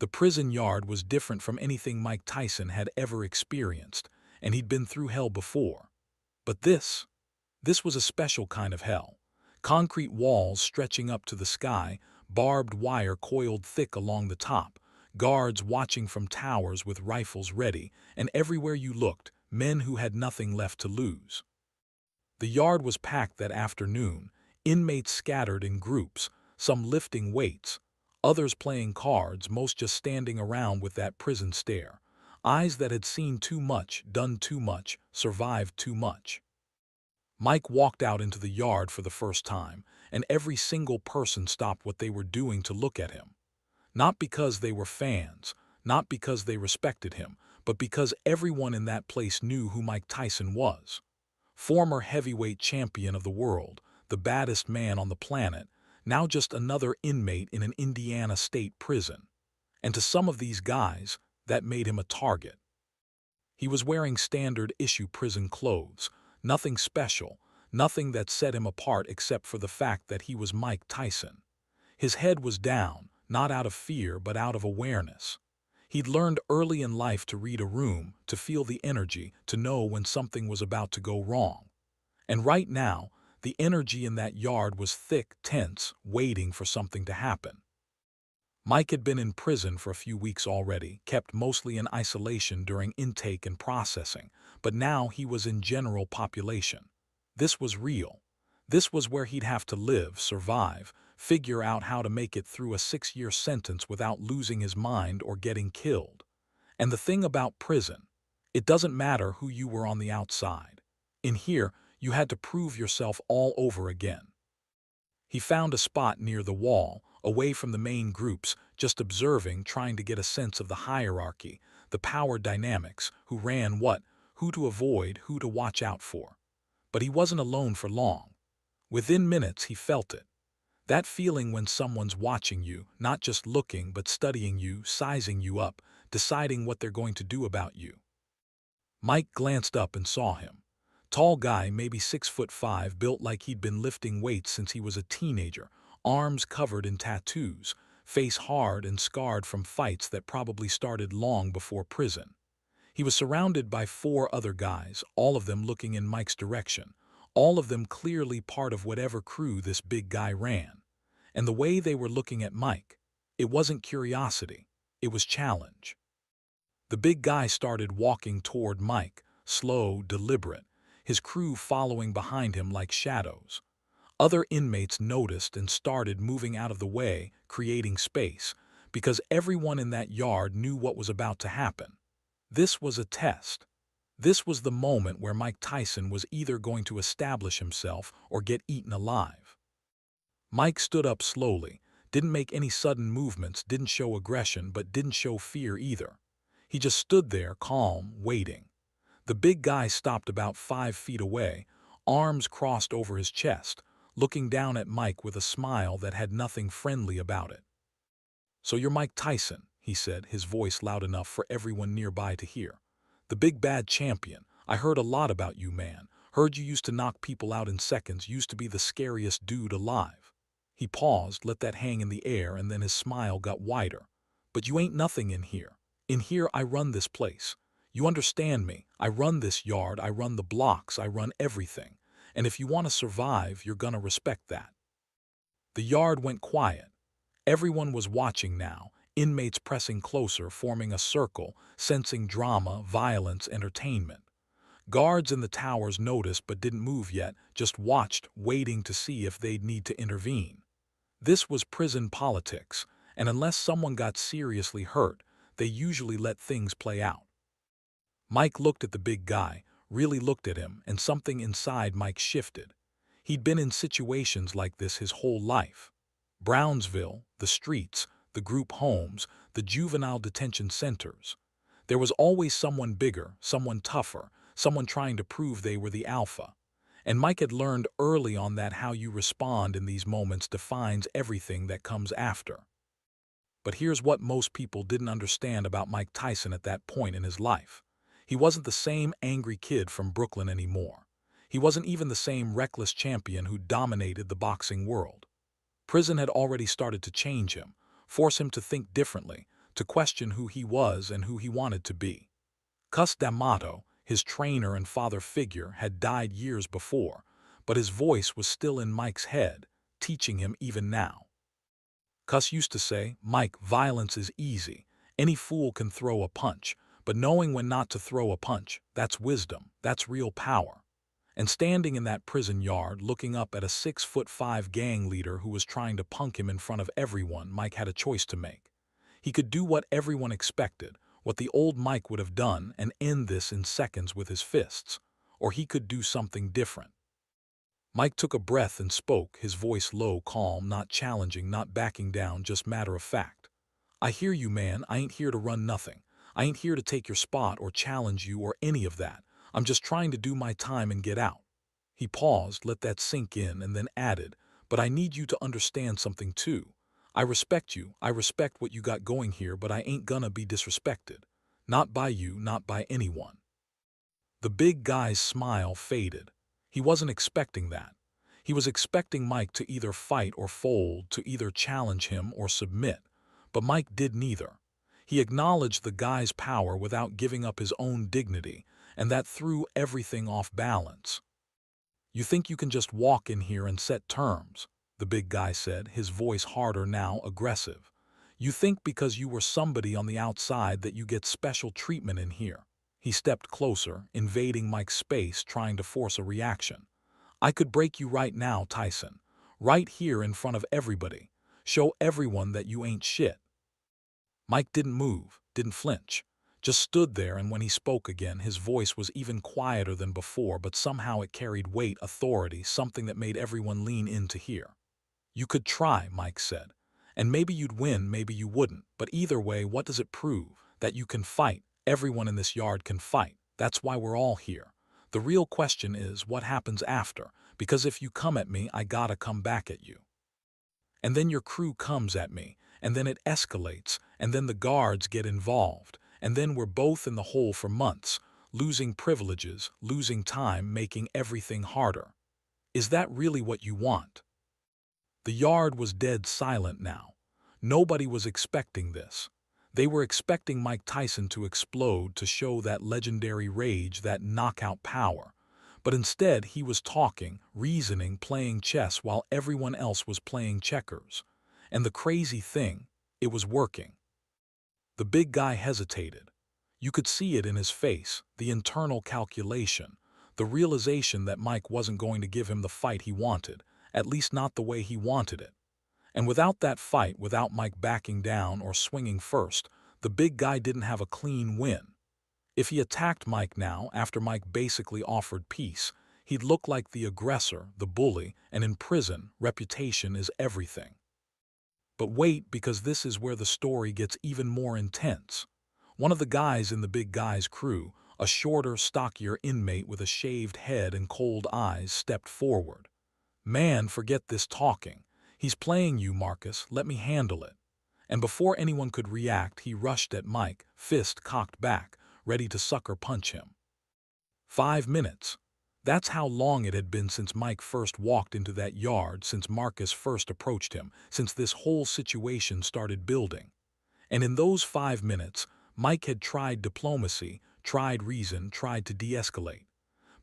The prison yard was different from anything Mike Tyson had ever experienced, and he'd been through hell before. But this was a special kind of hell. Concrete walls stretching up to the sky, barbed wire coiled thick along the top, guards watching from towers with rifles ready, and everywhere you looked, men who had nothing left to lose. The yard was packed that afternoon, inmates scattered in groups, some lifting weights, others playing cards, most just standing around with that prison stare. Eyes that had seen too much, done too much, survived too much. Mike walked out into the yard for the first time, and every single person stopped what they were doing to look at him. Not because they were fans, not because they respected him, but because everyone in that place knew who Mike Tyson was. Former heavyweight champion of the world, the baddest man on the planet, now just another inmate in an Indiana state prison. And to some of these guys, that made him a target. He was wearing standard issue prison clothes, nothing special, nothing that set him apart except for the fact that he was Mike Tyson. His head was down, not out of fear but out of awareness. He'd learned early in life to read a room, to feel the energy, to know when something was about to go wrong. And right now, the energy in that yard was thick, tense, waiting for something to happen. Mike had been in prison for a few weeks already, kept mostly in isolation during intake and processing, but now he was in general population. This was real. This was where he'd have to live, survive, figure out how to make it through a 6-year sentence without losing his mind or getting killed. And the thing about prison, it doesn't matter who you were on the outside. In here, you had to prove yourself all over again. He found a spot near the wall, away from the main groups, just observing, trying to get a sense of the hierarchy, the power dynamics, who ran what, who to avoid, who to watch out for. But he wasn't alone for long. Within minutes, he felt it. That feeling when someone's watching you, not just looking but studying you, sizing you up, deciding what they're going to do about you. Mike glanced up and saw him. Tall guy, maybe 6'5", built like he'd been lifting weights since he was a teenager, arms covered in tattoos, face hard and scarred from fights that probably started long before prison. He was surrounded by 4 other guys, all of them looking in Mike's direction, all of them clearly part of whatever crew this big guy ran. And the way they were looking at Mike, it wasn't curiosity, it was challenge. The big guy started walking toward Mike, slow, deliberate, his crew following behind him like shadows. Other inmates noticed and started moving out of the way, creating space, because everyone in that yard knew what was about to happen. This was a test. This was the moment where Mike Tyson was either going to establish himself or get eaten alive. Mike stood up slowly, didn't make any sudden movements, didn't show aggression, but didn't show fear either. He just stood there, calm, waiting. The big guy stopped about 5 feet away, arms crossed over his chest, looking down at Mike with a smile that had nothing friendly about it. "So you're Mike Tyson," he said, his voice loud enough for everyone nearby to hear. "The big bad champion. I heard a lot about you, man. Heard you used to knock people out in seconds, used to be the scariest dude alive." He paused, let that hang in the air, and then his smile got wider. "But you ain't nothing in here. In here I run this place. You understand me? I run this yard, I run the blocks, I run everything. And if you want to survive, you're gonna respect that." The yard went quiet. Everyone was watching now, inmates pressing closer, forming a circle, sensing drama, violence, entertainment. Guards in the towers noticed but didn't move yet, just watched, waiting to see if they'd need to intervene. This was prison politics, and unless someone got seriously hurt, they usually let things play out. Mike looked at the big guy, really looked at him, and something inside Mike shifted. He'd been in situations like this his whole life. Brownsville, the streets, the group homes, the juvenile detention centers. There was always someone bigger, someone tougher, someone trying to prove they were the alpha. And Mike had learned early on that how you respond in these moments defines everything that comes after. But here's what most people didn't understand about Mike Tyson at that point in his life. He wasn't the same angry kid from Brooklyn anymore. He wasn't even the same reckless champion who dominated the boxing world. Prison had already started to change him, force him to think differently, to question who he was and who he wanted to be. Cus D'Amato, his trainer and father figure, had died years before, but his voice was still in Mike's head, teaching him even now. Cus used to say, "Mike, violence is easy. Any fool can throw a punch, but knowing when not to throw a punch, that's wisdom, that's real power." And standing in that prison yard, looking up at a 6'5" gang leader who was trying to punk him in front of everyone, Mike had a choice to make. He could do what everyone expected, what the old Mike would have done, and end this in seconds with his fists. Or he could do something different. Mike took a breath and spoke, his voice low, calm, not challenging, not backing down, just matter of fact. "I hear you, man. I ain't here to run nothing. I ain't here to take your spot or challenge you or any of that. I'm just trying to do my time and get out." He paused, let that sink in, and then added, "But I need you to understand something too. I respect you, I respect what you got going here, but I ain't gonna be disrespected. Not by you, not by anyone." The big guy's smile faded. He wasn't expecting that. He was expecting Mike to either fight or fold, to either challenge him or submit. But Mike did neither. He acknowledged the guy's power without giving up his own dignity, and that threw everything off balance. "You think you can just walk in here and set terms?" the big guy said, his voice harder now, aggressive. "You think because you were somebody on the outside that you get special treatment in here?" He stepped closer, invading Mike's space, trying to force a reaction. "I could break you right now, Tyson. Right here in front of everybody. Show everyone that you ain't shit." Mike didn't move, didn't flinch. Just stood there, and when he spoke again, his voice was even quieter than before, but somehow it carried weight, authority, something that made everyone lean in to hear. "You could try," Mike said. "And maybe you'd win, maybe you wouldn't. But either way, what does it prove? That you can fight. Everyone in this yard can fight. That's why we're all here. The real question is, what happens after? Because if you come at me, I gotta come back at you. And then your crew comes at me, and then it escalates, and then the guards get involved, and then we're both in the hole for months, losing privileges, losing time, making everything harder. Is that really what you want?" The yard was dead silent now. Nobody was expecting this. They were expecting Mike Tyson to explode, to show that legendary rage, that knockout power. But instead, he was talking, reasoning, playing chess while everyone else was playing checkers. And the crazy thing, it was working. The big guy hesitated. You could see it in his face, the internal calculation, the realization that Mike wasn't going to give him the fight he wanted, at least not the way he wanted it. And without that fight, without Mike backing down or swinging first, the big guy didn't have a clean win. If he attacked Mike now, after Mike basically offered peace, he'd look like the aggressor, the bully, and in prison, reputation is everything. But wait, because this is where the story gets even more intense. One of the guys in the big guy's crew, a shorter, stockier inmate with a shaved head and cold eyes, stepped forward. "Man, forget this talking. He's playing you, Marcus. Let me handle it." And before anyone could react, he rushed at Mike, fist cocked back, ready to sucker punch him. 5 minutes. That's how long it had been since Mike first walked into that yard, since Marcus first approached him, since this whole situation started building. And in those 5 minutes, Mike had tried diplomacy, tried reason, tried to de-escalate.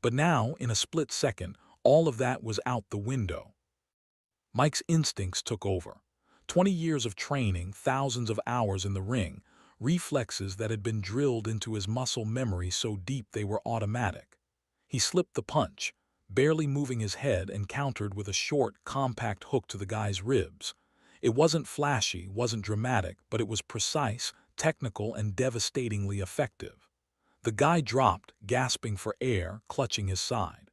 But now, in a split second, all of that was out the window. Mike's instincts took over. 20 years of training, thousands of hours in the ring, reflexes that had been drilled into his muscle memory so deep they were automatic. He slipped the punch, barely moving his head, and countered with a short, compact hook to the guy's ribs. It wasn't flashy, wasn't dramatic, but it was precise, technical, and devastatingly effective. The guy dropped, gasping for air, clutching his side.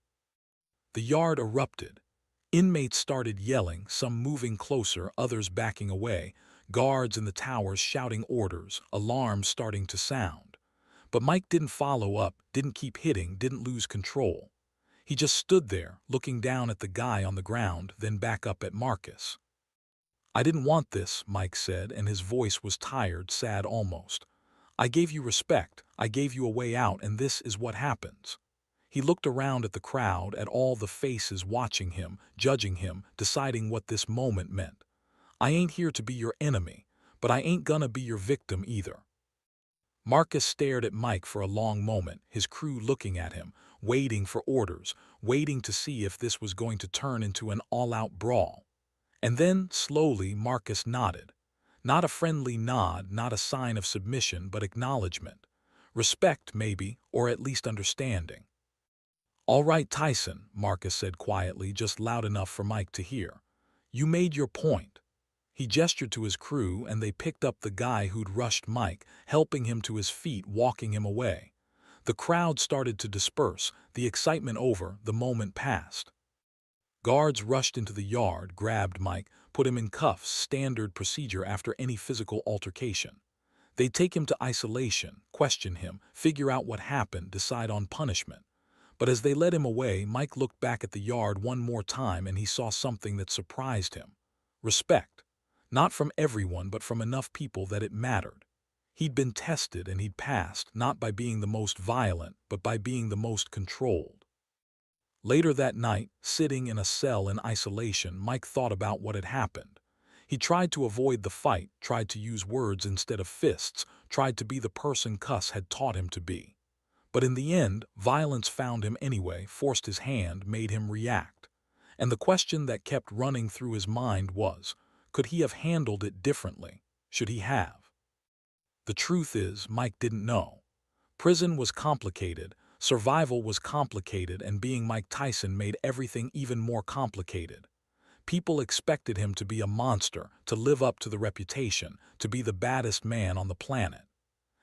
The yard erupted. Inmates started yelling, some moving closer, others backing away, guards in the towers shouting orders, alarms starting to sound. But Mike didn't follow up, didn't keep hitting, didn't lose control. He just stood there, looking down at the guy on the ground, then back up at Marcus. "I didn't want this," Mike said, and his voice was tired, sad almost. "I gave you respect, I gave you a way out, and this is what happens." He looked around at the crowd, at all the faces watching him, judging him, deciding what this moment meant. "I ain't here to be your enemy, but I ain't gonna be your victim either." Marcus stared at Mike for a long moment, his crew looking at him, waiting for orders, waiting to see if this was going to turn into an all-out brawl. And then, slowly, Marcus nodded. Not a friendly nod, not a sign of submission, but acknowledgement. Respect, maybe, or at least understanding. "All right, Tyson," Marcus said quietly, just loud enough for Mike to hear. "You made your point." He gestured to his crew, and they picked up the guy who'd rushed Mike, helping him to his feet, walking him away. The crowd started to disperse, the excitement over, the moment passed. Guards rushed into the yard, grabbed Mike, put him in cuffs, standard procedure after any physical altercation. They'd take him to isolation, question him, figure out what happened, decide on punishment. But as they led him away, Mike looked back at the yard one more time and he saw something that surprised him. Respect. Not from everyone, but from enough people that it mattered. He'd been tested and he'd passed, not by being the most violent, but by being the most controlled. Later that night, sitting in a cell in isolation, Mike thought about what had happened. He tried to avoid the fight, tried to use words instead of fists, tried to be the person Cuss had taught him to be. But in the end, violence found him anyway, forced his hand, made him react. And the question that kept running through his mind was, could he have handled it differently? Should he have? The truth is, Mike didn't know. Prison was complicated, survival was complicated, and being Mike Tyson made everything even more complicated. People expected him to be a monster, to live up to the reputation, to be the baddest man on the planet.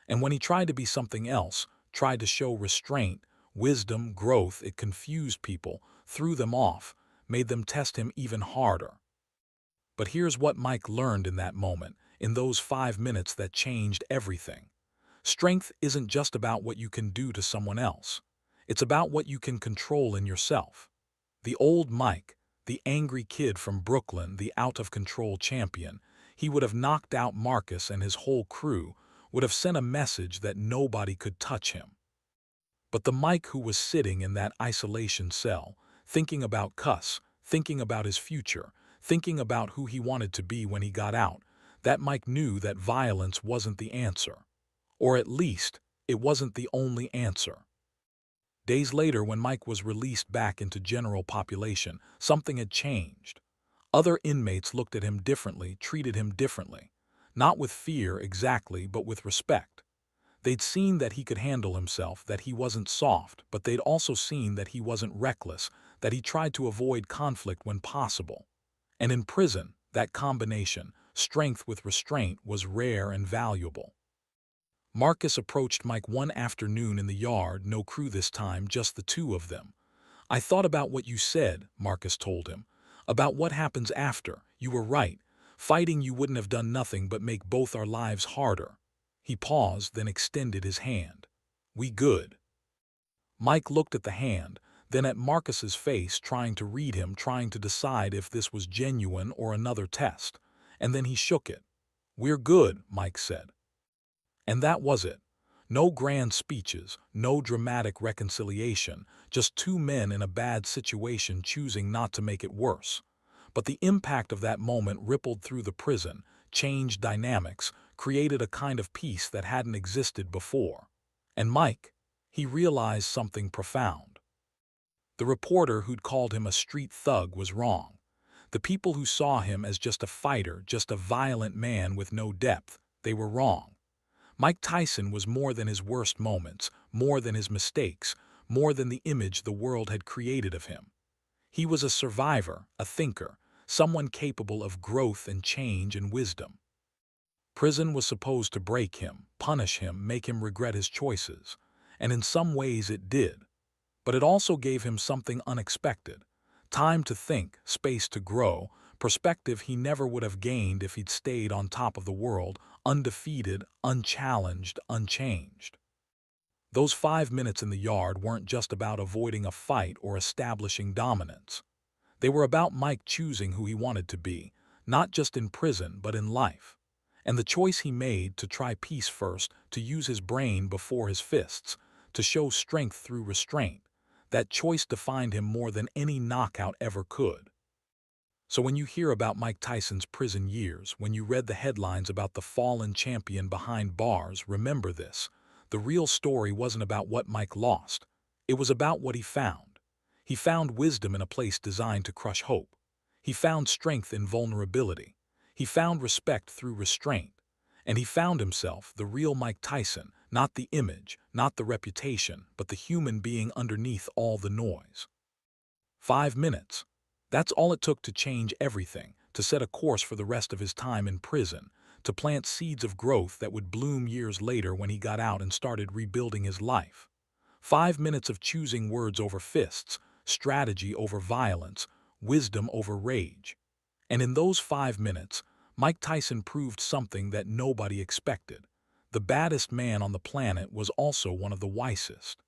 And when he tried to be something else, tried to show restraint, wisdom, growth, it confused people, threw them off, made them test him even harder. But here's what Mike learned in that moment, in those 5 minutes that changed everything. Strength isn't just about what you can do to someone else. It's about what you can control in yourself. The old Mike, the angry kid from Brooklyn, the out-of-control champion, he would have knocked out Marcus and his whole crew, would have sent a message that nobody could touch him. But the Mike who was sitting in that isolation cell, thinking about Cuss, thinking about his future, thinking about who he wanted to be when he got out, that Mike knew that violence wasn't the answer. Or at least, it wasn't the only answer. Days later, when Mike was released back into general population, something had changed. Other inmates looked at him differently, treated him differently. Not with fear exactly, but with respect. They'd seen that he could handle himself, that he wasn't soft, but they'd also seen that he wasn't reckless, that he tried to avoid conflict when possible. And in prison, that combination, strength with restraint, was rare and valuable. Marcus approached Mike one afternoon in the yard, no crew this time, just the two of them. "I thought about what you said," Marcus told him, "about what happens after. You were right. Fighting you wouldn't have done nothing but make both our lives harder." He paused, then extended his hand. "We good?" Mike looked at the hand, then at Marcus's face, trying to read him, trying to decide if this was genuine or another test. And then he shook it. "We're good," Mike said. And that was it. No grand speeches, no dramatic reconciliation, just two men in a bad situation choosing not to make it worse. But the impact of that moment rippled through the prison, changed dynamics, created a kind of peace that hadn't existed before. And Mike, he realized something profound. The reporter who'd called him a street thug was wrong. The people who saw him as just a fighter, just a violent man with no depth, they were wrong. Mike Tyson was more than his worst moments, more than his mistakes, more than the image the world had created of him. He was a survivor, a thinker, someone capable of growth and change and wisdom. Prison was supposed to break him, punish him, make him regret his choices. And in some ways it did. But it also gave him something unexpected. Time to think, space to grow, perspective he never would have gained if he'd stayed on top of the world, undefeated, unchallenged, unchanged. Those 5 minutes in the yard weren't just about avoiding a fight or establishing dominance. They were about Mike choosing who he wanted to be, not just in prison but in life. And the choice he made to try peace first, to use his brain before his fists, to show strength through restraint, that choice defined him more than any knockout ever could. So when you hear about Mike Tyson's prison years, when you read the headlines about the fallen champion behind bars, remember this. The real story wasn't about what Mike lost. It was about what he found. He found wisdom in a place designed to crush hope. He found strength in vulnerability. He found respect through restraint. And he found himself, the real Mike Tyson, not the image, not the reputation, but the human being underneath all the noise. 5 minutes. That's all it took to change everything, to set a course for the rest of his time in prison, to plant seeds of growth that would bloom years later when he got out and started rebuilding his life. 5 minutes of choosing words over fists, strategy over violence, wisdom over rage. And in those 5 minutes, Mike Tyson proved something that nobody expected. The baddest man on the planet was also one of the wisest.